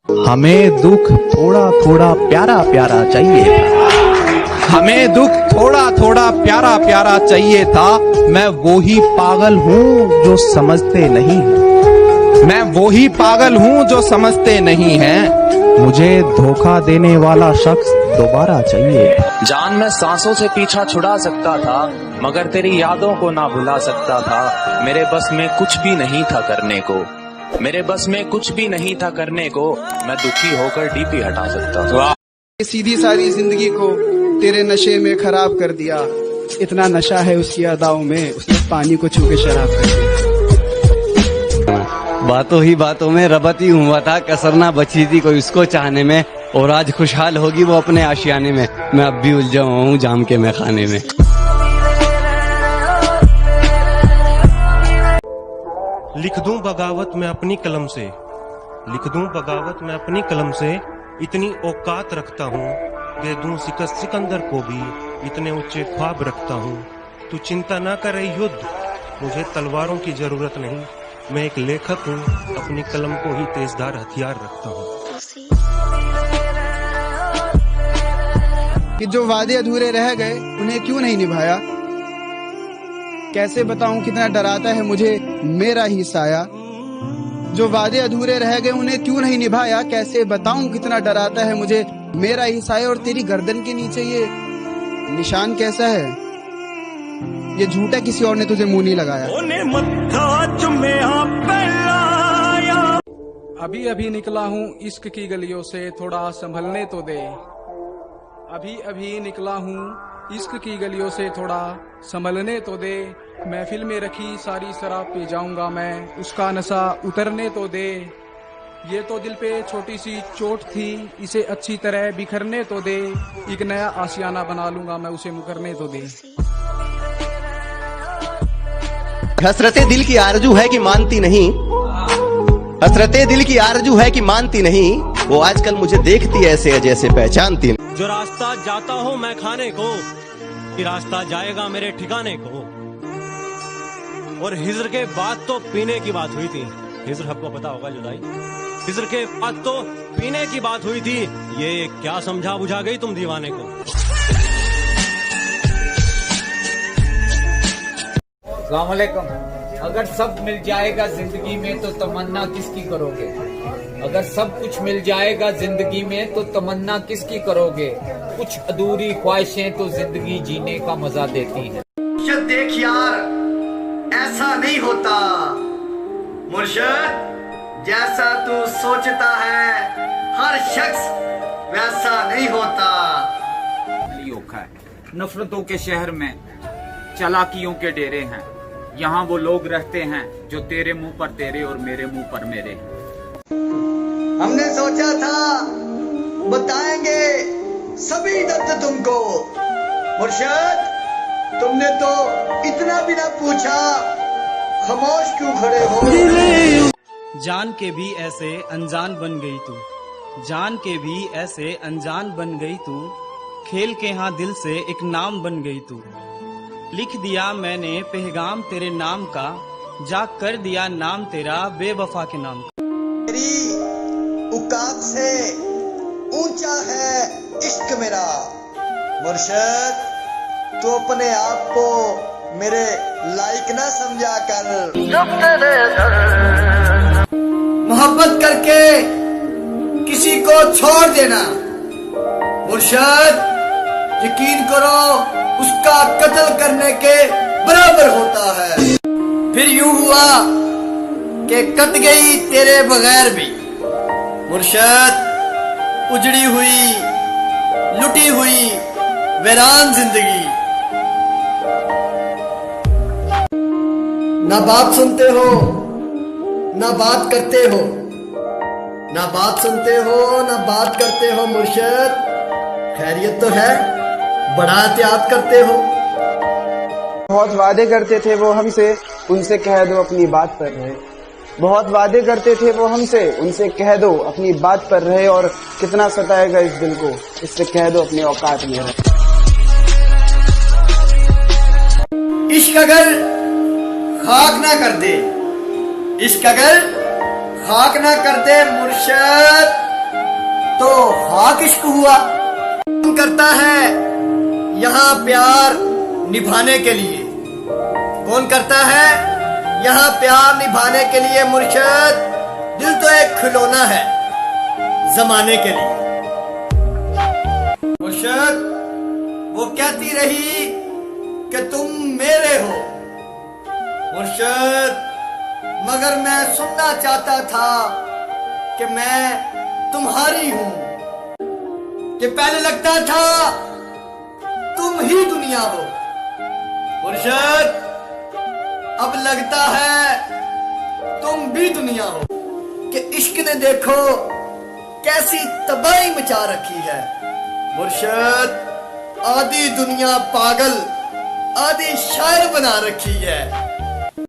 हमें दुख थोड़ा थोड़ा प्यारा प्यारा चाहिए था। हमें दुख थोड़ा थोड़ा प्यारा प्यारा चाहिए था। मैं वो ही पागल हूँ जो समझते नहीं। मैं वो ही पागल हूँ जो समझते नहीं हैं। मुझे धोखा देने वाला शख्स दोबारा चाहिए। जान मैं सांसों से पीछा छुड़ा सकता था, मगर तेरी यादों को ना भुला सकता था। मेरे बस में कुछ भी नहीं था करने को, मेरे बस में कुछ भी नहीं था करने को। मैं दुखी होकर डीपी हटा सकता था। सीधी सारी जिंदगी को तेरे नशे में खराब कर दिया। इतना नशा है उसकी अदाओं में, उसने पानी को छू के शराब कर दिया। बातों ही बातों में रबती हुआ था, कसर ना बची थी कोई उसको चाहने में। और आज खुशहाल होगी वो अपने आशियाने में, मैं अब भी उलझा हुआ हूँ जाम के मैं खाने में। लिख दूं बगावत मैं अपनी कलम से, लिख दूं बगावत मैं अपनी कलम से। इतनी औकात रखता हूँ, दे दूं शिकस्त सिकंदर को भी। इतने ऊंचे ख्वाब रखता हूँ, तू चिंता ना करे युद्ध, मुझे तलवारों की जरूरत नहीं। मैं एक लेखक हूँ, अपनी कलम को ही तेजधार हथियार रखता हूँ। कि जो वादे अधूरे रह गए उन्हें क्यों नहीं निभाया। कैसे बताऊं कितना डराता है मुझे मेरा ही साया। जो वादे अधूरे रह गए उन्हें क्यों नहीं निभाया। कैसे बताऊं कितना डराता है मुझे मेरा ही साया। और तेरी गर्दन के नीचे ये निशान कैसा है, ये झूठा किसी और ने तुझे मुंह नहीं लगाया। अभी अभी निकला हूँ इश्क की गलियों से, थोड़ा संभलने तो दे। अभी अभी निकला हूँ इश्क की गलियों से, थोड़ा संभलने तो दे। महफिल में रखी सारी शराब पी जाऊंगा मैं, उसका नशा उतरने तो दे। ये तो दिल पे छोटी सी चोट थी, इसे अच्छी तरह बिखरने तो दे। एक नया आशियाना बना लूंगा मैं, उसे मुकरने तो दे। हसरते दिल की आरजू है कि मानती नहीं, हसरते दिल की आरजू है कि मानती नहीं। वो आजकल मुझे देखती ऐसे जैसे पहचानती नहीं। जो रास्ता जाता हूँ मैं खाने को, कि रास्ता जाएगा मेरे ठिकाने को। और हिजर के बाद तो पीने की बात हुई थी। हिजर आपको पता होगा जुदाई। हिजर के बाद तो पीने की बात हुई थी। ये क्या समझा बुझा गई तुम दीवाने को। अस्सलाम वालेकुम। अगर सब मिल जाएगा जिंदगी में तो तमन्ना किसकी करोगे। अगर सब कुछ मिल जाएगा जिंदगी में तो तमन्ना किसकी करोगे। कुछ अधूरी ख्वाहिशें तो जिंदगी जीने का मजा देती हैं। देख यार ऐसा नहीं होता, मुर्शिद जैसा तू सोचता है हर शख्स वैसा नहीं होता। औखा है नफरतों के शहर में चालाकियों के डेरे हैं। यहाँ वो लोग रहते हैं जो तेरे मुंह पर तेरे और मेरे मुंह पर मेरे हैं। हमने सोचा था बताएंगे सभी दर्द तुमको, मुर्शिद तुमने तो इतना भी ना पूछा, खामोश क्यों खड़े हो। जान के भी ऐसे अनजान बन गई तू, जान के भी ऐसे अनजान बन गई तू। खेल के हाँ दिल से एक नाम बन गई तू। लिख दिया मैंने पैगाम तेरे नाम का, जा कर दिया नाम तेरा बेवफा के नाम का। मेरी औकात से ऊंचा है इश्क मेरा, मुर्शिद तू अपने आप को मेरे लायक ना समझा कर। मोहब्बत करके किसी को छोड़ देना, मुर्शिद यकीन करो उसका कत्ल करने के बराबर होता है। फिर यूं हुआ कि कट गई तेरे बगैर भी, मुर्शिद उजड़ी हुई लुटी हुई वीरान जिंदगी। ना बात सुनते हो ना बात करते हो, ना बात सुनते हो ना बात करते हो। मुर्शिद खैरियत तो है, बड़ा एहतियात करते हो। बहुत वादे करते थे वो हमसे, उनसे कह दो अपनी बात पर रहे। बहुत वादे करते थे वो हमसे, उनसे कह दो अपनी बात पर रहे। और कितना सताएगा इस दिल को, इससे कह दो अपनी औकात में रहे। इश्क अगर खाक ना कर दे, इश्क अगर खाक ना कर दे मुर्शिद पाक इश्क हुआ। कौन करता है यहाँ प्यार निभाने के लिए, कौन करता है यहाँ प्यार निभाने के लिए मुर्शिद, दिल तो एक खिलौना है जमाने के लिए। मुर्शिद वो कहती रही कि तुम मेरे हो मुर्शिद, मगर मैं सुनना चाहता था कि मैं तुम्हारी हूं, कि पहले लगता था तुम ही दुनिया हो मुर्शिद, अब लगता है तुम भी दुनिया हो। कि इश्क ने देखो कैसी तबाही मचा रखी है मुर्शिद, आधी दुनिया पागल आधी शायर बना रखी है।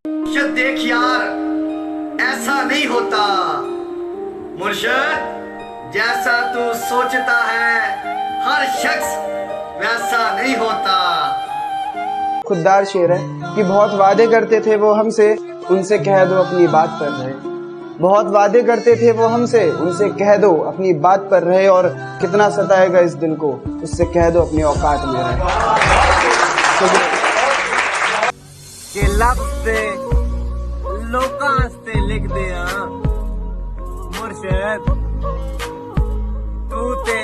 मुर्शिद देख यार ऐसा नहीं होता मुर्शिद, जैसा तू सोचता है हर शख्स वैसा नहीं होता। खुददार शेर है कि बहुत वादे करते थे वो हमसे, उनसे कह दो अपनी बात पर रहे। बहुत वादे करते थे वो हमसे, उनसे कह दो अपनी बात पर रहे। और कितना सताएगा इस दिल को, उससे कह दो अपनी औकात में रहे। के लफ्ज़ ते लोकां आस्ते लिख दिया मुर्शिद, तू ते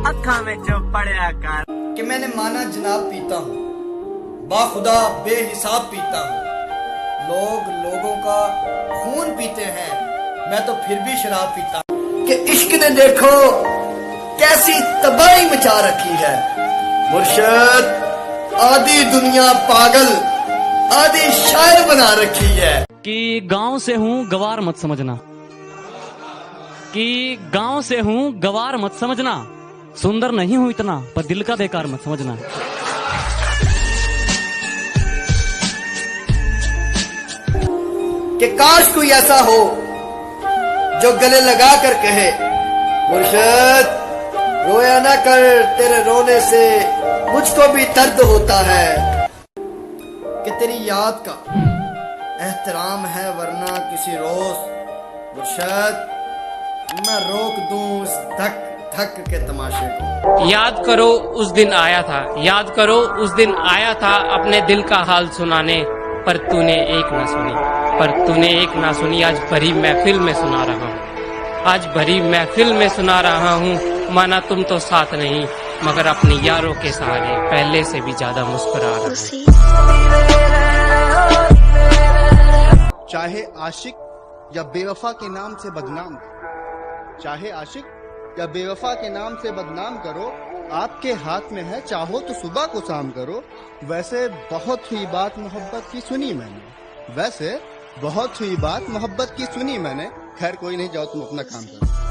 अखां विच पढ़िया कर। कि मैंने माना जनाब पीता हूँ, बाखुदा बेहिसाब पीता हूँ। लोग लोगों का खून पीते हैं, मैं तो फिर भी शराब पीता हूँ। कि इश्क ने देखो कैसी तबाही मचा रखी है मुर्शिद, आधी दुनिया पागल आधी शायर बना रखी है। कि गांव से हूँ गवार मत समझना, कि गांव से हूँ गवार मत समझना, सुंदर नहीं हूँ इतना पर दिल का बेकार मत समझना। कि काश कोई ऐसा हो जो गले लगा कर कहे मुर्शिद रोया ना कर, तेरे रोने से मुझको भी दर्द होता है। कि तेरी याद का एहतराम है वरना किसी रोज मुर्शिद, मैं रोक दूं उस धक धक के तमाशे को। याद करो उस दिन आया था, याद करो उस दिन आया था अपने दिल का हाल सुनाने, पर तूने एक ना सुनी, पर तूने एक ना सुनी। आज भरी महफिल में सुना रहा हूँ, आज भरी महफिल में सुना रहा हूँ। माना तुम तो साथ नहीं, मगर अपने यारों के सहारे पहले से भी ज्यादा मुस्कुरा रहा हूँ। चाहे आशिक या बेवफा के नाम से बदनाम, चाहे आशिक या बेवफा के नाम से बदनाम करो, आपके हाथ में है, चाहो तो सुबह को शाम करो। वैसे बहुत हुई बात मोहब्बत की सुनी मैंने, वैसे बहुत हुई बात मोहब्बत की सुनी मैंने। खैर कोई नहीं, जाओ तुम अपना काम करो।